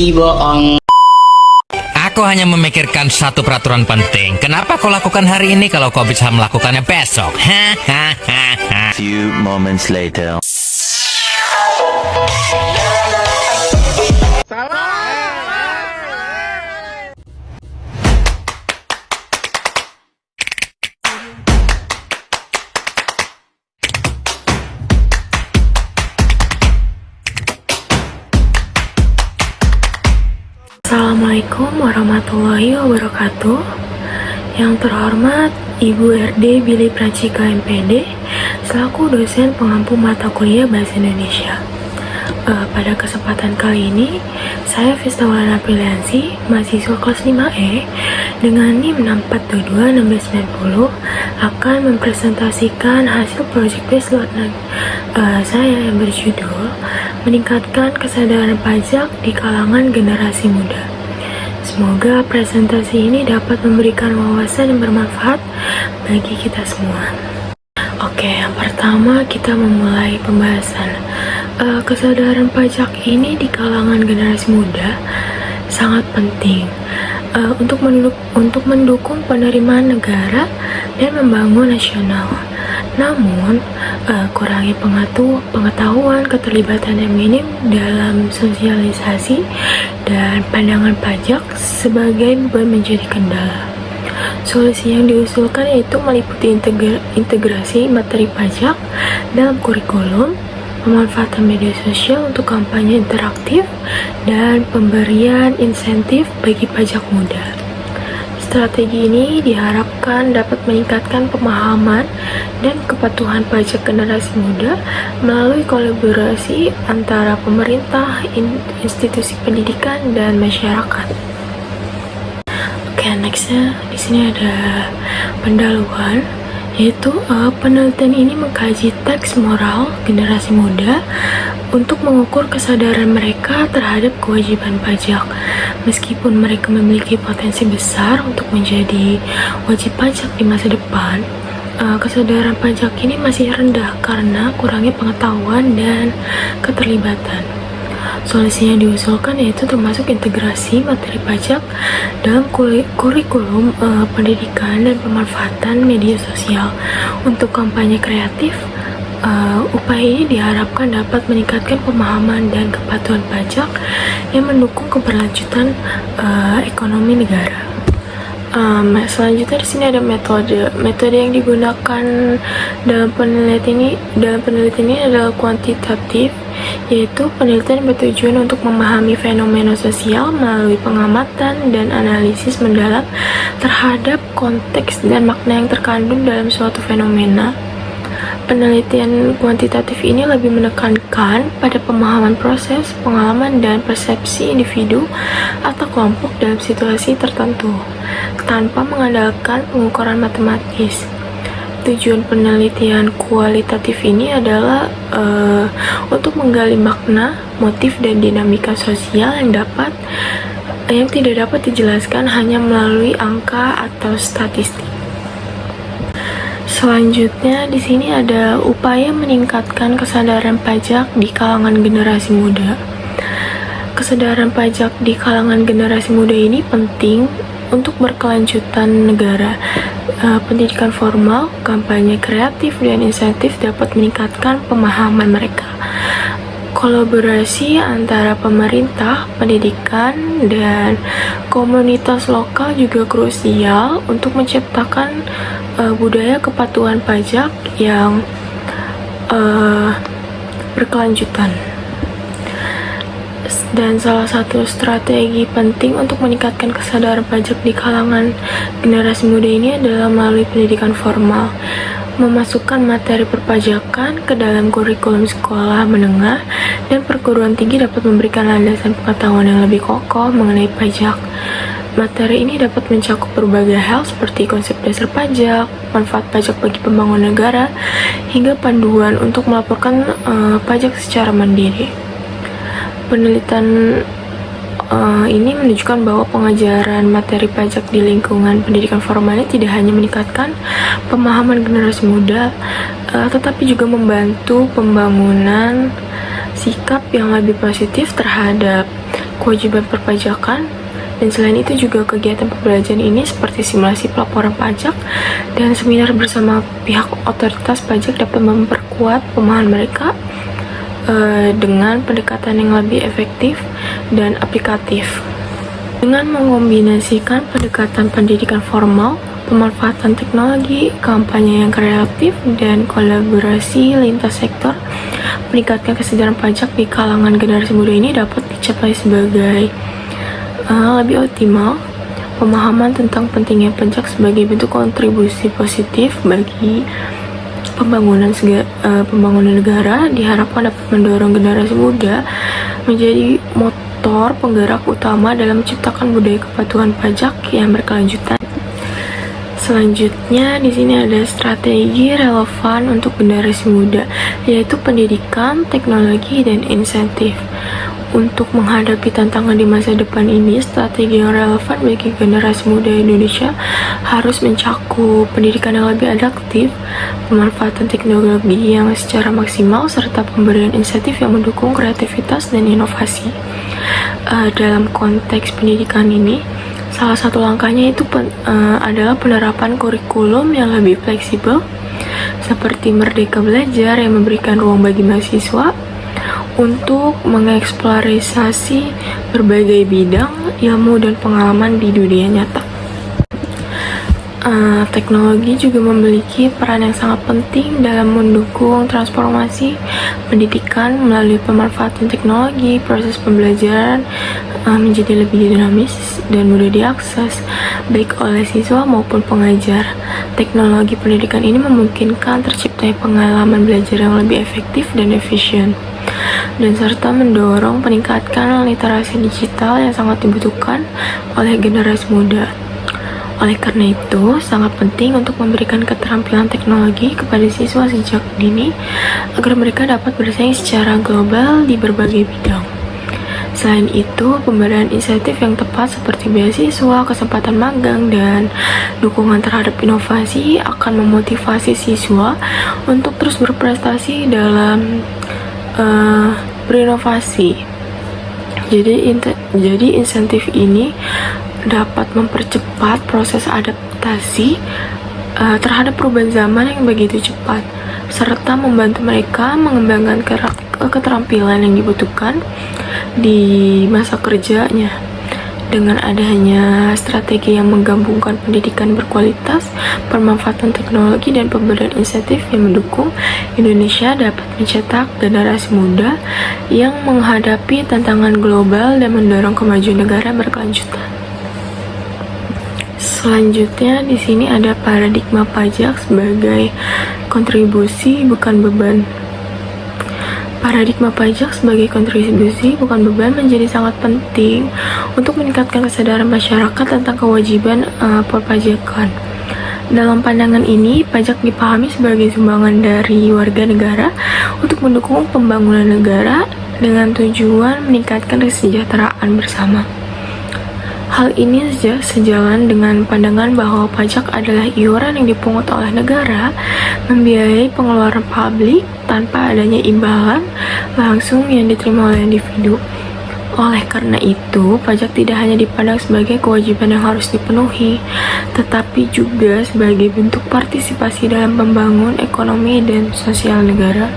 bohong. Aku hanya memikirkan satu peraturan penting. Kenapa kau lakukan hari ini kalau kau bisa melakukannya besok? Few moments later. Assalamualaikum warahmatullahi wabarakatuh. Yang terhormat Ibu RD Billy Pracika MPD selaku dosen pengampu mata kuliah Bahasa Indonesia. Pada kesempatan kali ini, saya Vista Maulana Apriliansi, mahasiswa kelas 5E dengan NIM 64221690 akan mempresentasikan hasil project based learning saya yang berjudul Meningkatkan Kesadaran Pajak di Kalangan Generasi Muda. Semoga presentasi ini dapat memberikan wawasan yang bermanfaat bagi kita semua. Oke, yang pertama kita memulai pembahasan. Kesadaran pajak ini di kalangan generasi muda sangat penting untuk mendukung penerimaan negara dan membangun nasional. Namun, kurangnya pengetahuan keterlibatan yang minim dalam sosialisasi dan pandangan pajak sebagai beban menjadi kendala. Solusi yang diusulkan yaitu meliputi integrasi materi pajak dalam kurikulum, pemanfaatan media sosial untuk kampanye interaktif, dan pemberian insentif bagi pajak muda. Strategi ini diharapkan dapat meningkatkan pemahaman dan kepatuhan pajak generasi muda melalui kolaborasi antara pemerintah, institusi pendidikan, dan masyarakat. Oke, nextnya di sini ada pendahuluan, yaitu penelitian ini mengkaji teks moral generasi muda untuk mengukur kesadaran mereka terhadap kewajiban pajak. Meskipun mereka memiliki potensi besar untuk menjadi wajib pajak di masa depan, kesadaran pajak ini masih rendah karena kurangnya pengetahuan dan keterlibatan. Solusi yang diusulkan yaitu termasuk integrasi materi pajak dalam kurikulum pendidikan dan pemanfaatan media sosial untuk kampanye kreatif. Upaya ini diharapkan dapat meningkatkan pemahaman dan kepatuhan pajak yang mendukung keberlanjutan ekonomi negara. Selanjutnya di sini ada metode yang digunakan dalam penelitian ini adalah kuantitatif, yaitu penelitian bertujuan untuk memahami fenomena sosial melalui pengamatan dan analisis mendalam terhadap konteks dan makna yang terkandung dalam suatu fenomena. Penelitian kuantitatif ini lebih menekankan pada pemahaman proses, pengalaman, dan persepsi individu atau kelompok dalam situasi tertentu, tanpa mengandalkan pengukuran matematis. Tujuan penelitian kualitatif ini adalah untuk menggali makna, motif, dan dinamika sosial yang tidak dapat dijelaskan hanya melalui angka atau statistik. Selanjutnya di sini ada upaya meningkatkan kesadaran pajak di kalangan generasi muda. Kesadaran pajak di kalangan generasi muda ini penting untuk berkelanjutan negara. Pendidikan formal, kampanye kreatif, dan insentif dapat meningkatkan pemahaman mereka. Kolaborasi antara pemerintah, pendidikan, dan komunitas lokal juga krusial untuk menciptakan budaya kepatuhan pajak yang berkelanjutan. Dan salah satu strategi penting untuk meningkatkan kesadaran pajak di kalangan generasi muda ini adalah melalui pendidikan formal. Memasukkan materi perpajakan ke dalam kurikulum sekolah menengah dan perguruan tinggi dapat memberikan landasan pengetahuan yang lebih kokoh mengenai pajak. Materi ini dapat mencakup berbagai hal seperti konsep dasar pajak, manfaat pajak bagi pembangunan negara, hingga panduan untuk melaporkan pajak secara mandiri. Penelitian ini menunjukkan bahwa pengajaran materi pajak di lingkungan pendidikan formal ini tidak hanya meningkatkan pemahaman generasi muda, tetapi juga membantu pembangunan sikap yang lebih positif terhadap kewajiban perpajakan. Dan selain itu juga kegiatan pembelajaran ini seperti simulasi pelaporan pajak dan seminar bersama pihak otoritas pajak dapat memperkuat pemahaman mereka dengan pendekatan yang lebih efektif dan aplikatif. Dengan mengombinasikan pendekatan pendidikan formal, pemanfaatan teknologi, kampanye yang kreatif, dan kolaborasi lintas sektor, meningkatkan kesadaran pajak di kalangan generasi muda ini dapat dicapai sebagai lebih optimal. Pemahaman tentang pentingnya pajak sebagai bentuk kontribusi positif bagi pembangunan negara diharapkan dapat mendorong generasi muda menjadi motor penggerak utama dalam menciptakan budaya kepatuhan pajak yang berkelanjutan. Selanjutnya di sini ada strategi relevan untuk generasi muda, yaitu pendidikan, teknologi, dan insentif. Untuk menghadapi tantangan di masa depan ini, strategi yang relevan bagi generasi muda Indonesia harus mencakup pendidikan yang lebih adaptif, pemanfaatan teknologi yang secara maksimal, serta pemberian insentif yang mendukung kreativitas dan inovasi. Dalam konteks pendidikan ini, salah satu langkahnya itu adalah penerapan kurikulum yang lebih fleksibel, seperti Merdeka Belajar yang memberikan ruang bagi mahasiswa untuk mengeksplorasi berbagai bidang ilmu dan pengalaman di dunia nyata. Teknologi juga memiliki peran yang sangat penting dalam mendukung transformasi pendidikan melalui pemanfaatan teknologi. Proses pembelajaran menjadi lebih dinamis dan mudah diakses baik oleh siswa maupun pengajar. Teknologi pendidikan ini memungkinkan terciptanya pengalaman belajar yang lebih efektif dan efisien, dan serta mendorong peningkatan literasi digital yang sangat dibutuhkan oleh generasi muda. Oleh karena itu, sangat penting untuk memberikan keterampilan teknologi kepada siswa sejak dini agar mereka dapat bersaing secara global di berbagai bidang. Selain itu, pemberian insentif yang tepat seperti beasiswa, kesempatan magang, dan dukungan terhadap inovasi akan memotivasi siswa untuk terus berprestasi dalam berinovasi. Jadi insentif ini dapat mempercepat proses adaptasi terhadap perubahan zaman yang begitu cepat, serta membantu mereka mengembangkan keterampilan yang dibutuhkan di masa kerjanya. Dengan adanya strategi yang menggabungkan pendidikan berkualitas, pemanfaatan teknologi, dan pemberian insentif yang mendukung, Indonesia dapat mencetak generasi muda yang menghadapi tantangan global dan mendorong kemajuan negara berkelanjutan. Selanjutnya di sini ada paradigma pajak sebagai kontribusi bukan beban. Paradigma pajak sebagai kontribusi bukan beban menjadi sangat penting untuk meningkatkan kesadaran masyarakat tentang kewajiban perpajakan. Dalam pandangan ini, pajak dipahami sebagai sumbangan dari warga negara untuk mendukung pembangunan negara dengan tujuan meningkatkan kesejahteraan bersama. Hal ini sejalan dengan pandangan bahwa pajak adalah iuran yang dipungut oleh negara membiayai pengeluaran publik tanpa adanya imbalan langsung yang diterima oleh individu. Oleh karena itu, pajak tidak hanya dipandang sebagai kewajiban yang harus dipenuhi, tetapi juga sebagai bentuk partisipasi dalam membangun ekonomi dan sosial negara.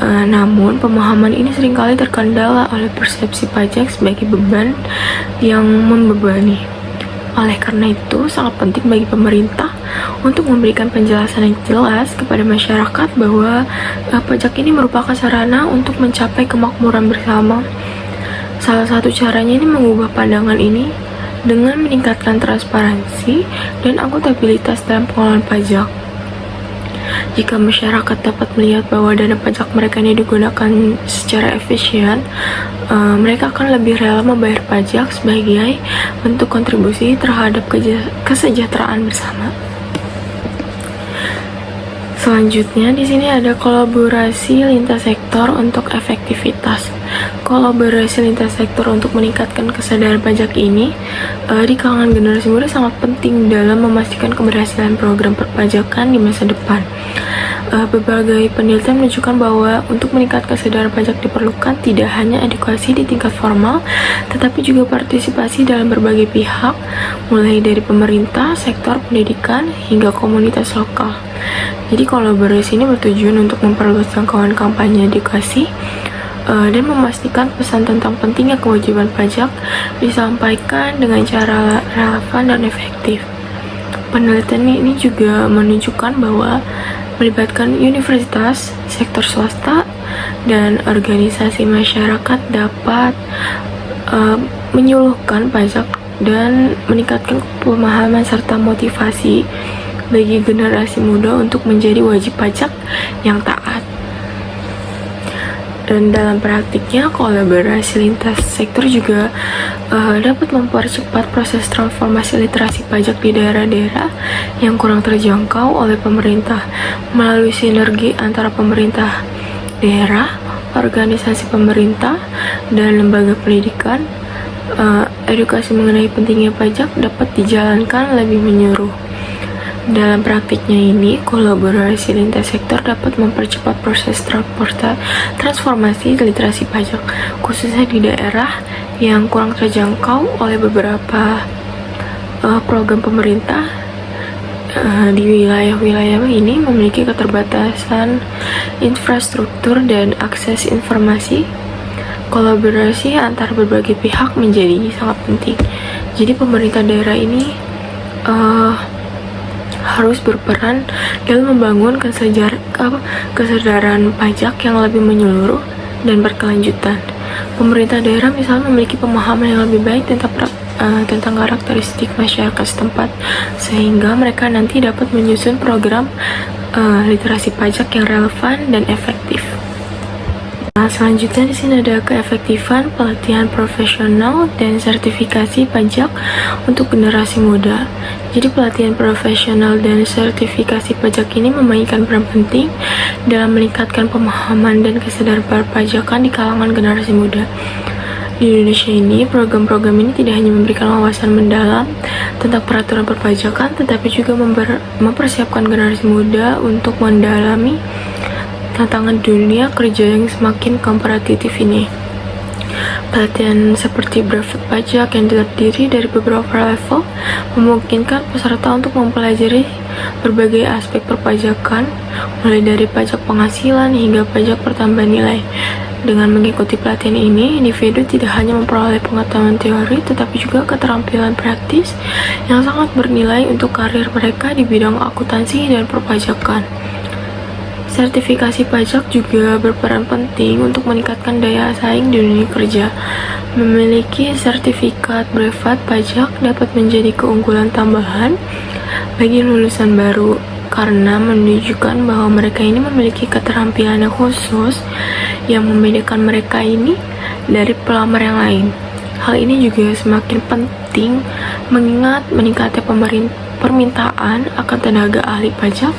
Namun, pemahaman ini seringkali terkendala oleh persepsi pajak sebagai beban yang membebani. Oleh karena itu, sangat penting bagi pemerintah untuk memberikan penjelasan yang jelas kepada masyarakat bahwa pajak ini merupakan sarana untuk mencapai kemakmuran bersama. Salah satu caranya ini mengubah pandangan ini dengan meningkatkan transparansi dan akuntabilitas dalam pengelolaan pajak. Jika masyarakat dapat melihat bahwa dana pajak mereka ini digunakan secara efisien, mereka akan lebih rela membayar pajak sebagai bentuk kontribusi terhadap kesejahteraan bersama. Selanjutnya di sini ada kolaborasi lintas sektor untuk efektivitas. Kolaborasi lintas sektor untuk meningkatkan kesadaran pajak ini di kalangan generasi muda sangat penting dalam memastikan keberhasilan program perpajakan di masa depan. Berbagai penelitian menunjukkan bahwa untuk meningkatkan kesadaran pajak diperlukan tidak hanya edukasi di tingkat formal, tetapi juga partisipasi dalam berbagai pihak, mulai dari pemerintah, sektor pendidikan, hingga komunitas lokal. Jadi kolaborasi ini bertujuan untuk memperluas jangkauan kampanye edukasi dan memastikan pesan tentang pentingnya kewajiban pajak disampaikan dengan cara relevan dan efektif. Penelitian ini juga menunjukkan bahwa melibatkan universitas, sektor swasta, dan organisasi masyarakat dapat menyuluhkan pajak dan meningkatkan pemahaman serta motivasi bagi generasi muda untuk menjadi wajib pajak yang taat. Dan dalam praktiknya, kolaborasi lintas sektor juga dapat mempercepat proses transformasi literasi pajak di daerah-daerah yang kurang terjangkau oleh pemerintah melalui sinergi antara pemerintah daerah, organisasi pemerintah, dan lembaga pendidikan. Edukasi mengenai pentingnya pajak dapat dijalankan lebih menyeluruh. Dalam praktiknya ini, kolaborasi lintas sektor dapat mempercepat proses transformasi literasi pajak, khususnya di daerah yang kurang terjangkau oleh beberapa program pemerintah. Di wilayah-wilayah ini memiliki keterbatasan infrastruktur dan akses informasi. Kolaborasi antar berbagai pihak menjadi sangat penting. Jadi pemerintah daerah ini harus berperan dalam membangun kesadaran pajak yang lebih menyeluruh dan berkelanjutan. Pemerintah daerah misalnya memiliki pemahaman yang lebih baik tentang karakteristik masyarakat setempat, sehingga mereka nanti dapat menyusun program literasi pajak yang relevan dan efektif. Nah, selanjutnya di sini ada keefektifan pelatihan profesional dan sertifikasi pajak untuk generasi muda. Jadi pelatihan profesional dan sertifikasi pajak ini memainkan peran penting dalam meningkatkan pemahaman dan kesadaran perpajakan di kalangan generasi muda. Di Indonesia ini, program-program ini tidak hanya memberikan wawasan mendalam tentang peraturan perpajakan, tetapi juga mempersiapkan generasi muda untuk mendalami tantangan dunia kerja yang semakin kompetitif ini. Pelatihan seperti brevet pajak yang terdiri dari beberapa level memungkinkan peserta untuk mempelajari berbagai aspek perpajakan, mulai dari pajak penghasilan hingga pajak pertambahan nilai. Dengan mengikuti pelatihan ini, individu tidak hanya memperoleh pengetahuan teori, tetapi juga keterampilan praktis yang sangat bernilai untuk karir mereka di bidang akuntansi dan perpajakan. Sertifikasi pajak juga berperan penting untuk meningkatkan daya saing di dunia kerja. Memiliki sertifikat brevet pajak dapat menjadi keunggulan tambahan bagi lulusan baru karena menunjukkan bahwa mereka ini memiliki keterampilan yang khusus yang membedakan mereka ini dari pelamar yang lain. Hal ini juga semakin penting mengingat meningkatnya permintaan akan tenaga ahli pajak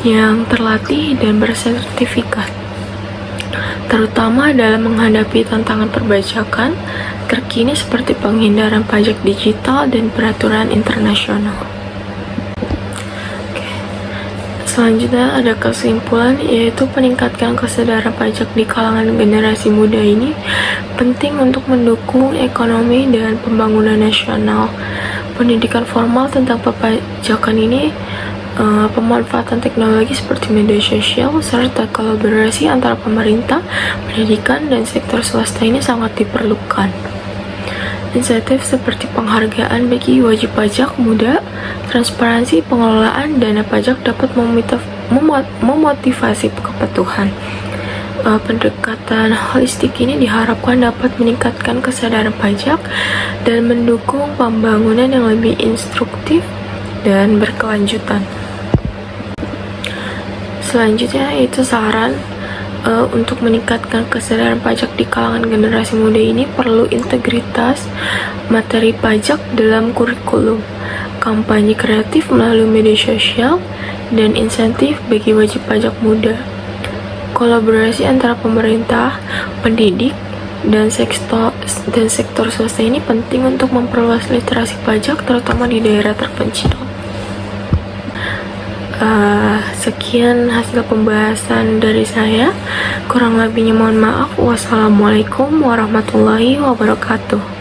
yang terlatih dan bersertifikat, terutama dalam menghadapi tantangan perpajakan terkini seperti penghindaran pajak digital dan peraturan internasional. Selanjutnya ada kesimpulan, yaitu meningkatkan kesadaran pajak di kalangan generasi muda ini penting untuk mendukung ekonomi dan pembangunan nasional. Pendidikan formal tentang perpajakan ini, pemanfaatan teknologi seperti media sosial, serta kolaborasi antara pemerintah, pendidikan, dan sektor swasta ini sangat diperlukan. Insentif seperti penghargaan bagi wajib pajak muda, transparansi pengelolaan dana pajak dapat memotivasi kepatuhan. Pendekatan holistik ini diharapkan dapat meningkatkan kesadaran pajak dan mendukung pembangunan yang lebih instruktif dan berkelanjutan. Selanjutnya itu saran untuk meningkatkan kesadaran pajak di kalangan generasi muda ini perlu integritas materi pajak dalam kurikulum, kampanye kreatif melalui media sosial, dan insentif bagi wajib pajak muda. Kolaborasi antara pemerintah, pendidik, dan sektor swasta ini penting untuk memperluas literasi pajak terutama di daerah terpencil. sekian hasil pembahasan dari saya. Kurang lebihnya mohon maaf. Wassalamualaikum warahmatullahi wabarakatuh.